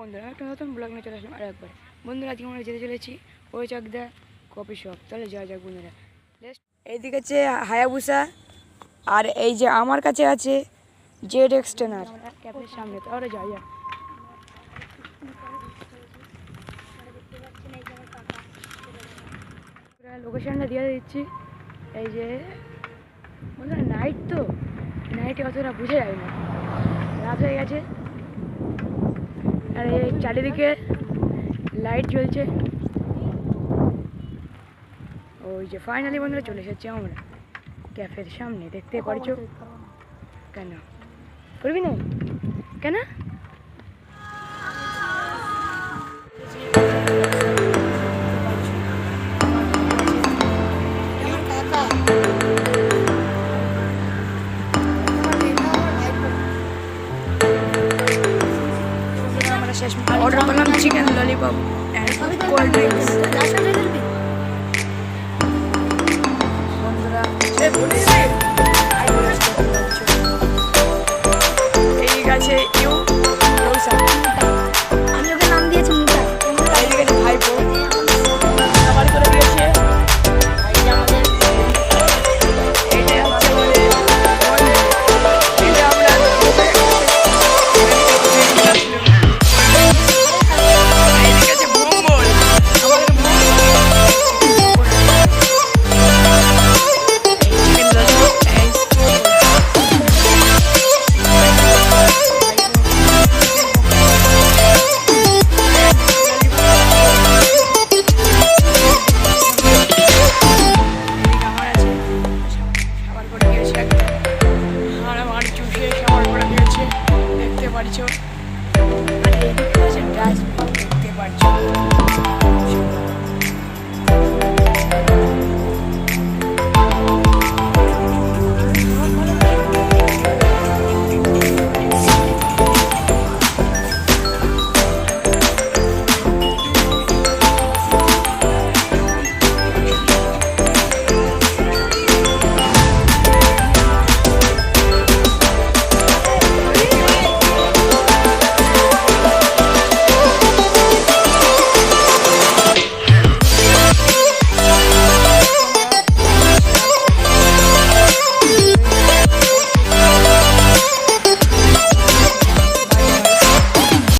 বন্ধুরা একটা নতুন ব্লগ নিয়ে চলে আসলাম আর একবার। বন্ধুরা আজকে আমরা যেতে চলেছি ওই চাকদা কফি শপ। তাহলে যাওয়া যাক বন্ধুরা। এইদিকে আছে হায়াবুসা আর এই যে আমার কাছে আছে জেড এক্সটেনার ক্যাফের সামনে। তাহলে যাওয়া যাক। লোকেশনটা দিয়ে দিচ্ছি। এই যে বন্ধুরা নাইট তো নাইটে অতটা বোঝা যায় না, রাত হয়ে গেছে আর এই চারিদিকে লাইট জ্বলছে। ওই যে ফাইনালি বন্ধুরা চলে এসেছি আমরা ক্যাফের সামনে, দেখতে পারছো। কেন করবি না কেন? অর্ডার করলাম chicken lollipop and cold drinks. বন্ধুরা